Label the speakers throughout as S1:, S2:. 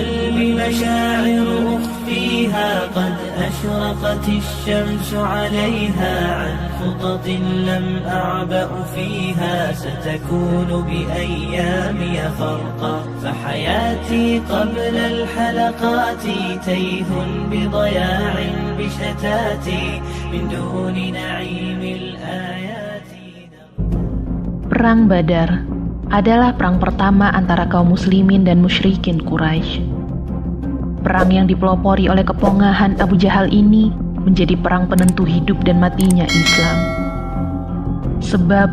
S1: قلبي مشاعر أخفيها قد أشرقت الشمس عليها عن خطط لم أعبأ فيها ستكون بأيامي فرقا فحياتي قبل الحلقات تيه بضياع بشتاتي من دون نعيم الآيات.
S2: Perang Badar adalah perang pertama antara kaum muslimin dan musyrikin Quraisy. Perang yang dipelopori oleh kepongahan Abu Jahal ini menjadi perang penentu hidup dan matinya Islam. Sebab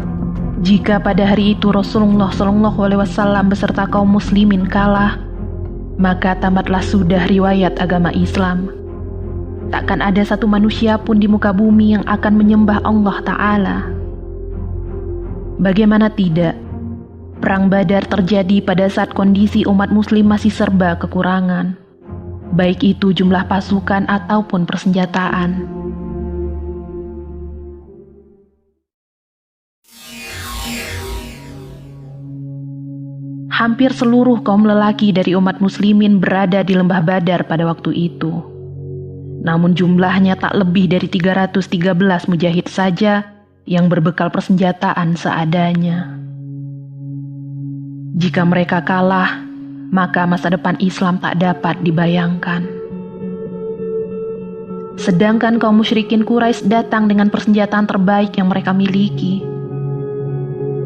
S2: jika pada hari itu Rasulullah SAW beserta kaum muslimin kalah, maka tamatlah sudah riwayat agama Islam. Takkan ada satu manusia pun di muka bumi yang akan menyembah Allah Ta'ala. Bagaimana tidak, perang Badar terjadi pada saat kondisi umat muslim masih serba kekurangan, baik itu jumlah pasukan ataupun persenjataan. Hampir seluruh kaum lelaki dari umat muslimin berada di lembah Badar pada waktu itu. Namun jumlahnya tak lebih dari 313 mujahid saja yang berbekal persenjataan seadanya. Jika mereka kalah, maka masa depan Islam tak dapat dibayangkan. Sedangkan kaum musyrikin Quraisy datang dengan persenjataan terbaik yang mereka miliki.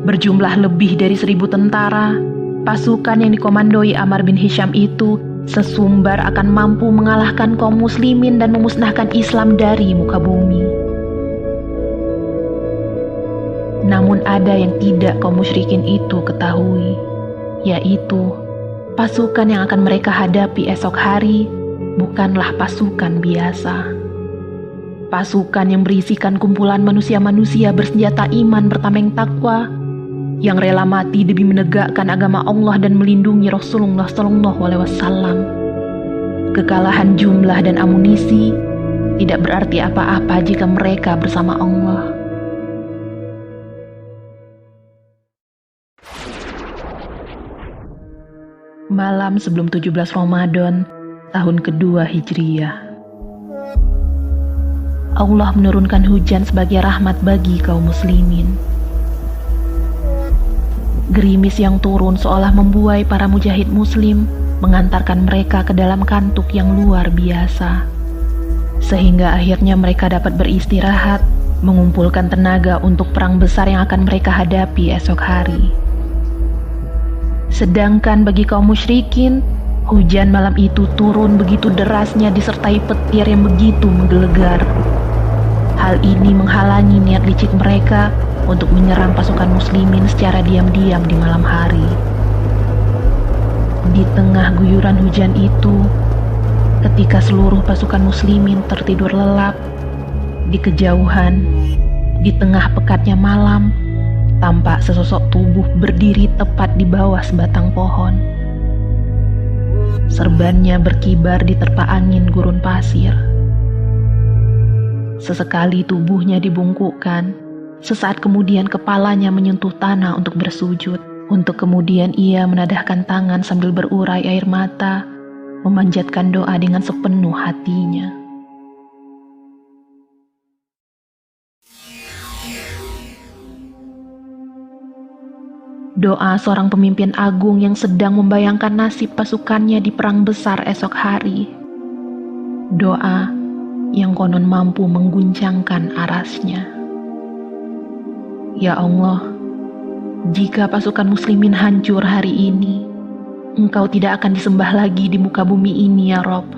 S2: Berjumlah lebih dari 1.000 tentara, pasukan yang dikomandoi Ammar bin Hisham itu sesumbar akan mampu mengalahkan kaum muslimin dan memusnahkan Islam dari muka bumi. Namun ada yang tidak kaum musyrikin itu ketahui, yaitu pasukan yang akan mereka hadapi esok hari bukanlah pasukan biasa. Pasukan yang berisikan kumpulan manusia-manusia bersenjata iman bertameng takwa, yang rela mati demi menegakkan agama Allah dan melindungi Rasulullah SAW. Kekalahan jumlah dan amunisi tidak berarti apa-apa jika mereka bersama Allah. Malam sebelum 17 Ramadan, tahun kedua Hijriyah. Allah menurunkan hujan sebagai rahmat bagi kaum muslimin. Gerimis yang turun seolah membuai para mujahid muslim, mengantarkan mereka ke dalam kantuk yang luar biasa. Sehingga akhirnya mereka dapat beristirahat, mengumpulkan tenaga untuk perang besar yang akan mereka hadapi esok hari. Sedangkan bagi kaum musyrikin, hujan malam itu turun begitu derasnya disertai petir yang begitu menggelegar. Hal ini menghalangi niat licik mereka untuk menyerang pasukan muslimin secara diam-diam di malam hari. Di tengah guyuran hujan itu, ketika seluruh pasukan muslimin tertidur lelap, di kejauhan, di tengah pekatnya malam, tampak sesosok tubuh berdiri tepat di bawah sebatang pohon. Serbannya berkibar diterpa angin gurun pasir. Sesekali tubuhnya dibungkukkan, sesaat kemudian kepalanya menyentuh tanah untuk bersujud, untuk kemudian ia menadahkan tangan sambil berurai air mata, memanjatkan doa dengan sepenuh hatinya. Doa seorang pemimpin agung yang sedang membayangkan nasib pasukannya di perang besar esok hari. Doa yang konon mampu mengguncangkan arasnya. Ya Allah, jika pasukan muslimin hancur hari ini, Engkau tidak akan disembah lagi di muka bumi ini ya Rob.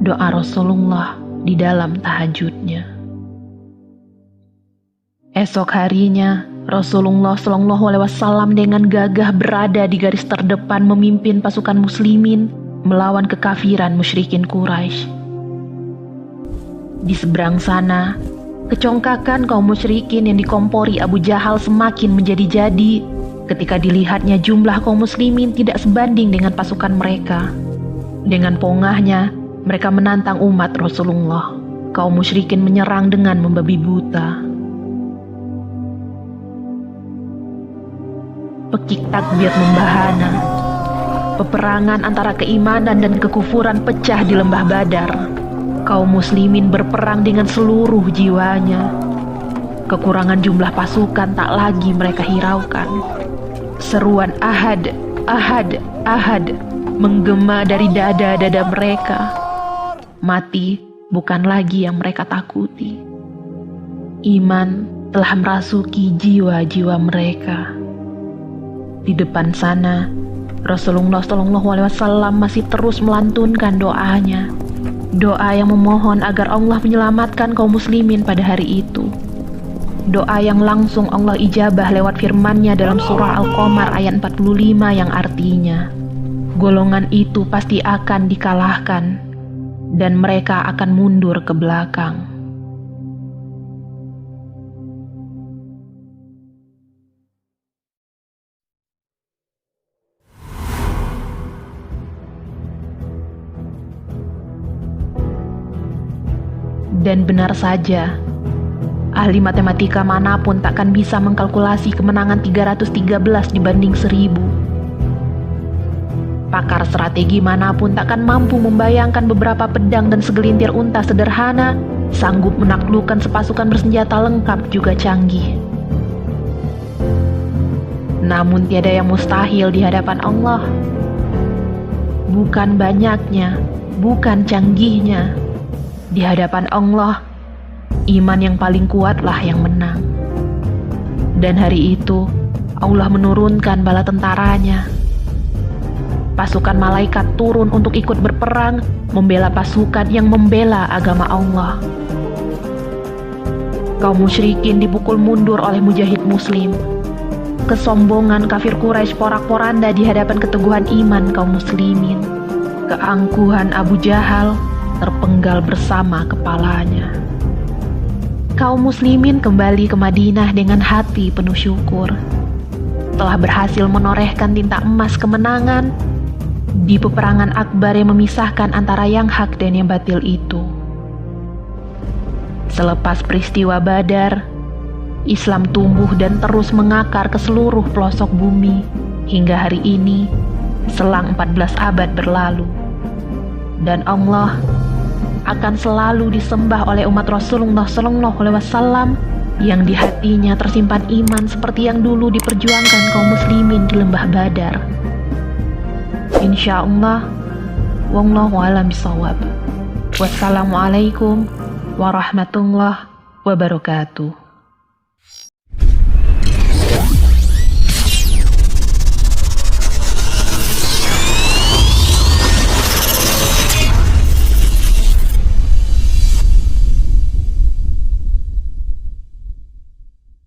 S2: Doa Rasulullah di dalam tahajudnya. Esok harinya, Rasulullah SAW dengan gagah berada di garis terdepan memimpin pasukan muslimin melawan kekafiran musyrikin Quraisy. Di seberang sana, kecongkakan kaum musyrikin yang dikompori Abu Jahal semakin menjadi-jadi ketika dilihatnya jumlah kaum muslimin tidak sebanding dengan pasukan mereka. Dengan pongahnya, mereka menantang umat Rasulullah. Kaum musyrikin menyerang dengan membabi buta. Pekik takbir membahana. Peperangan antara keimanan dan kekufuran pecah di lembah Badar. Kaum muslimin berperang dengan seluruh jiwanya. Kekurangan jumlah pasukan tak lagi mereka hiraukan. Seruan Ahad, Ahad, Ahad menggema dari dada-dada mereka. Mati bukan lagi yang mereka takuti. Iman telah merasuki jiwa-jiwa mereka. Di depan sana, Rasulullah SAW masih terus melantunkan doanya. Doa yang memohon agar Allah menyelamatkan kaum muslimin pada hari itu. Doa yang langsung Allah ijabah lewat firman-Nya dalam surah Al-Qamar ayat 45 yang artinya, golongan itu pasti akan dikalahkan dan mereka akan mundur ke belakang. Dan benar saja, ahli matematika manapun takkan bisa mengkalkulasi kemenangan 313 dibanding 1000. Pakar strategi manapun takkan mampu membayangkan beberapa pedang dan segelintir unta sederhana sanggup menaklukkan sepasukan bersenjata lengkap juga canggih. Namun tiada yang mustahil di hadapan Allah. Bukan banyaknya, bukan canggihnya. Di hadapan Allah, iman yang paling kuatlah yang menang. Dan hari itu, Allah menurunkan bala tentaranya. Pasukan malaikat turun untuk ikut berperang, membela pasukan yang membela agama Allah. Kaum musyrikin dipukul mundur oleh mujahid muslim. Kesombongan kafir Quraisy porak-poranda di hadapan keteguhan iman kaum muslimin. Keangkuhan Abu Jahal terpenggal bersama kepalanya. Kaum muslimin kembali ke Madinah dengan hati penuh syukur. Telah berhasil menorehkan tinta emas kemenangan di peperangan akbar yang memisahkan antara yang hak dan yang batil itu. Selepas peristiwa Badar, Islam tumbuh dan terus mengakar ke seluruh pelosok bumi hingga hari ini, selang 14 abad berlalu. Dan Allah akan selalu disembah oleh umat Rasulullah SAW yang di hatinya tersimpan iman seperti yang dulu diperjuangkan kaum muslimin di lembah Badar. Insya Allah, wallahu a'lam bishawab. Wassalamualaikum warahmatullahi wabarakatuh.